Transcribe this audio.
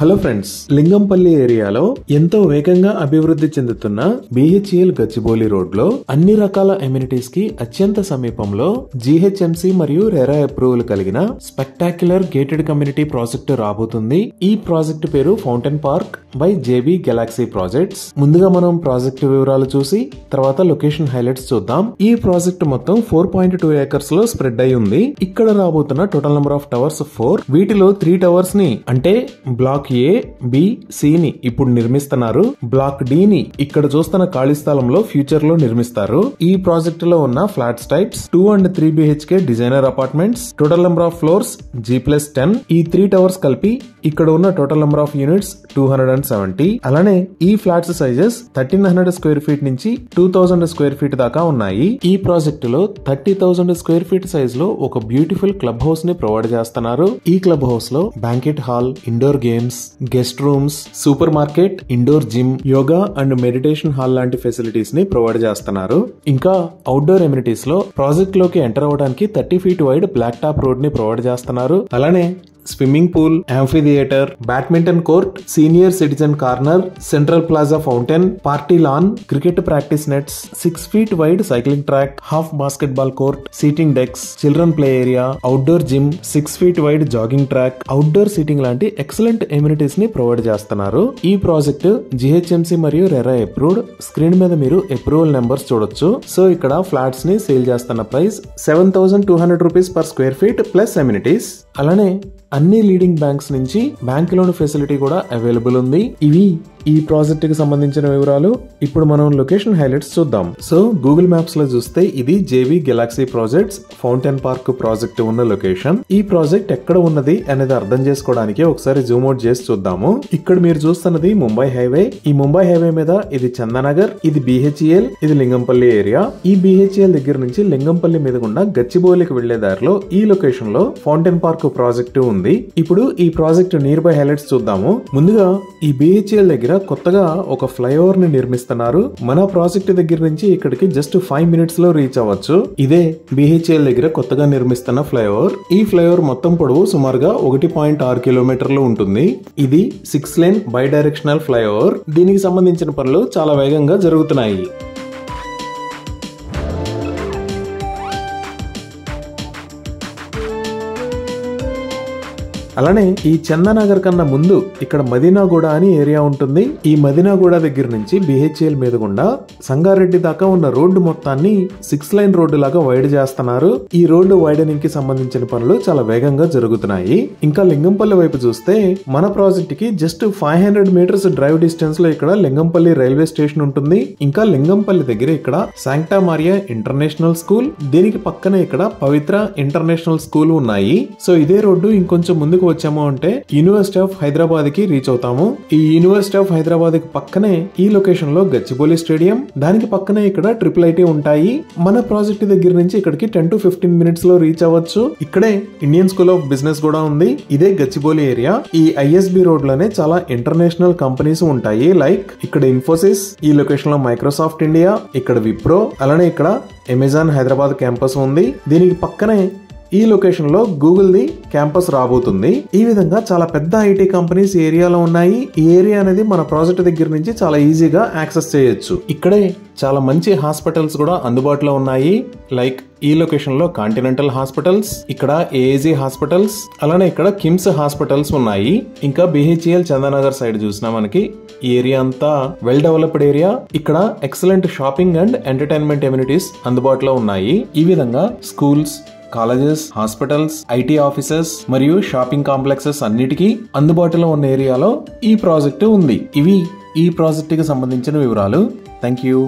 Hello friends, Lingampalli ఏరియాలో ఎంతో వేగంగా అభివృద్ధి చెందుతున్న BHEL గచ్చిబౌలి రోడ్ లో అన్ని రకాల ఎమ్యూనిటీస్ కి అత్యంత సమీపంలో GHMC మరియు రెరా అప్రూవల్ కలిగిన స్పెక్టాక్యులర్ గేటెడ్ కమ్యూనిటీ ప్రాజెక్టు రాబోతుంది. ఈ ప్రాజెక్టు పేరు fountain park by JB Galaxy projects. ముందుగా మనం ప్రాజెక్టు వివరాలు చూసి తర్వాత లొకేషన్ హైలైట్స్ చూద్దాం. ఈ ప్రాజెక్టు మొత్తం 4.2 ఏకర్స్ లో స్ప్రెడ్ అయి ఉంది. ఇక్కడ రాబోతున్న టోటల్ నెంబర్ ఆఫ్ టవర్స్ 4. వీటిలో 3 టవర్స్ ని అంటే బ్లాక్ A, B, C ని ఇప్పుడు నిర్మిస్తున్నారు. బ్లాక్ D ని ఇక్కడ చూస్తున్న ఖాళీ స్థలంలో ఫ్యూచర్ లో నిర్మిస్తారు. ఈ ప్రాజెక్ట్ లో ఉన్న flats types 2 and 3 BHK designer apartments. Total number of floors G+10. ఈ 3 టవర్స్ కలిపి ఇక్కడ ఉన్న టోటల్ నెంబర్ ఆఫ్ యూనిట్స్ 270. అలానే ఈ ఫ్లాట్స్ సైజెస్ 1300 స్క్వేర్ ఫీట్ నుంచి 2000 స్క్వేర్ ఫీట్ దాకా ఉన్నాయి. ఈ ప్రాజెక్ట్ లో 30,000 స్క్వేర్ ఫీట్ సైజ్ లో ఒక బ్యూటిఫుల్ క్లబ్ హౌస్ ని ప్రొవైడ్ చేస్తున్నారు. ఈ క్లబ్ హౌస్ లో banquet hall, indoor games, guest rooms, super market, indoor gym, yoga and meditation hall లాంటి ఫెసిలిటీస్ ని ప్రొవైడ్ చేస్తున్నారు. ఇంకా అవుట్డోర్ ఎమ్యూనిటీస్ లో ప్రాజెక్ట్ లోకి ఎంటర్ అవడానికి 30 feet wide black top road ని ప్రొవైడ్ చేస్తున్నారు. అలానే swimming pool, amphitheatre, badminton court, senior citizen corner, central plaza fountain, party lawn, cricket practice nets, 6 feet wide cycling track, half basket ball court, seating dex, children play area, outdoor gym, 6 feet wide jogging track, outdoor seating లాంటి excellent amenities ని provide చేస్తున్నారు. ఈ project GHMC మరియు RERA approved. Screen మీద మీరు approval numbers చూడొచ్చు. So ఇక్కడ flats ని సేల్ చేస్తున్న price 7,200 rupees per square feet plus amenities. అలానే అన్ని లీడింగ్ బ్యాంక్స్ నుంచి బ్యాంక్ లోన్ ఫెసిలిటీ కూడా అవైలబుల్ ఉంది. ఇవి ఈ ప్రాజెక్ట్ కి సంబంధించిన వివరాలు. ఇప్పుడు మనం లొకేషన్ హైలైట్స్ చూద్దాం. సో గూగుల్ మ్యాప్స్ లో చూస్తే ఇది JB Galaxy projects fountain park project ఉన్న లొకేషన్. ఈ ప్రాజెక్ట్ ఎక్కడ ఉన్నది అనేది అర్థం చేసుకోవడానికి ఒకసారి జూమ్ అవుట్ చేసి చూద్దాము. ఇక్కడ మీరు చూస్తున్నది ముంబై హైవే. ఈ ముంబై హైవే మీద ఇది చందానగర్, ఇది BHEL, ఇది లింగంపల్లి ఏరియా. ఈ BHEL దగ్గర నుంచి లింగంపల్లి మీద గుండా గచ్చిబౌలికి వెళ్లే దారిలో ఈ లొకేషన్ లో ఫౌంటైన్ పార్క్ ప్రాజెక్టు ఉంది. ఇప్పుడు ఈ ప్రాజెక్ట్ నియర్ బై హైలైట్స్ చూద్దాము. ముందుగా ఈ BHEL దగ్గర కొత్తగా ఒక ఫ్లైఓవర్ ని నిర్మిస్తున్నారు. మన ప్రాజెక్ట్ దగ్గర నుంచి ఇక్కడికి జస్ట్ 5 మినిట్స్ లో రీచ్ అవ్వచ్చు. ఇదే BHEL దగ్గర కొత్తగా నిర్మిస్తున్న ఫ్లైఓవర్. ఈ ఫ్లైఓవర్ మొత్తం పొడవు సుమారుగా 1.6 కిలోమీటర్లు ఉంటుంది. ఇది 6 లేన్ బై డైరెక్షనల్ ఫ్లైఓవర్. దీనికి సంబంధించిన పనులు చాలా వేగంగా జరుగుతున్నాయి. అలానే ఈ చందానగర్ కన్నా ముందు ఇక్కడ మదీనాగూడ అని ఏరియా ఉంటుంది. ఈ మదీనాగూడ దగ్గర నుంచి BHEL మీద గుండా సంగారెడ్డి దాకా ఉన్న రోడ్డు మొత్తాన్ని 6 లైన్ రోడ్డు లాగా వైడ్ చేస్తున్నారు. ఈ రోడ్డు వైడనింగ్ కి సంబంధించిన పనులు చాలా వేగంగా జరుగుతున్నాయి. ఇంకా లింగంపల్లి వైపు చూస్తే మన ప్రాజెక్ట్ కి జస్ట్ 500 మీటర్స్ డ్రైవ్ డిస్టెన్స్ లో ఇక్కడ లింగంపల్లి రైల్వే స్టేషన్ ఉంటుంది. ఇంకా లింగంపల్లి దగ్గర ఇక్కడ శాంక్టా మారియా ఇంటర్నేషనల్ స్కూల్, దీనికి పక్కనే ఇక్కడ పవిత్ర ఇంటర్నేషనల్ స్కూల్ ఉన్నాయి. సో ఇదే రోడ్డు ఇంకొంచెం ముందుకు వచ్చాము అంటే యూనివర్సిటీ ఆఫ్ హైదరాబాద్ కి రీచ్ అవుతాము. ఈ యూనివర్సిటీ ఆఫ్ హైదరాబాద్ కి పక్కనే ఈ లొకేషన్ లో గచ్చిబౌలి స్టేడియం, దానికి పక్కనే ఇక్కడ IIIT ఉంటాయి. మన ప్రాజెక్ట్ దగ్గర నుంచి ఇక్కడికి 10 to 15 మినిట్స్ లో రీచ్ అవ్వచ్చు. ఇక్కడే ఇండియన్ స్కూల్ ఆఫ్ బిజినెస్ కూడా ఉంది. ఇదే గచ్చిబౌలి ఏరియా. ఈ ISB రోడ్ లోనే చాలా ఇంటర్నేషనల్ కంపెనీస్ ఉంటాయి. లైక్ ఇక్కడ ఇన్ఫోసిస్, ఈ లొకేషన్ లో మైక్రోసాఫ్ట్ ఇండియా, ఇక్కడ విప్రో, అలానే ఇక్కడ అమెజాన్ హైదరాబాద్ క్యాంపస్ ఉంది. దీనికి పక్కనే ఈ లొకేషన్ లో గూగుల్ ది క్యాంపస్ రాబోతుంది. ఈ విధంగా చాలా పెద్ద IT కంపెనీస్ ఏరియాలో ఉన్నాయి. ఈ ఏరియా అనేది మన ప్రాజెక్ట్ దగ్గర నుంచి చాలా ఈజీగా యాక్సెస్ చేయొచ్చు. ఇక్కడే చాలా మంచి హాస్పిటల్స్ కూడా అందుబాటులో ఉన్నాయి. లైక్ ఈ లొకేషన్ లో కాంటినెంటల్ హాస్పిటల్స్, ఇక్కడ AAG హాస్పిటల్స్, అలానే ఇక్కడ కిమ్స్ హాస్పిటల్స్ ఉన్నాయి. ఇంకా BHEL చందానగర్ సైడ్ చూసినా మనకి ఈ ఏరియా అంతా వెల్ డెవలప్డ్ ఏరియా. ఇక్కడ excellent shopping and entertainment amenities అందుబాటులో ఉన్నాయి. ఈ విధంగా schools, colleges, hospitals, IT offices మరియు షాపింగ్ కాంప్లెక్సెస్ అన్నిటికీ అందుబాటులో ఉన్న ఏరియాలో ఈ ప్రాజెక్టు ఉంది. ఇవి ఈ ప్రాజెక్ట్ కి సంబంధించిన వివరాలు. Thank you.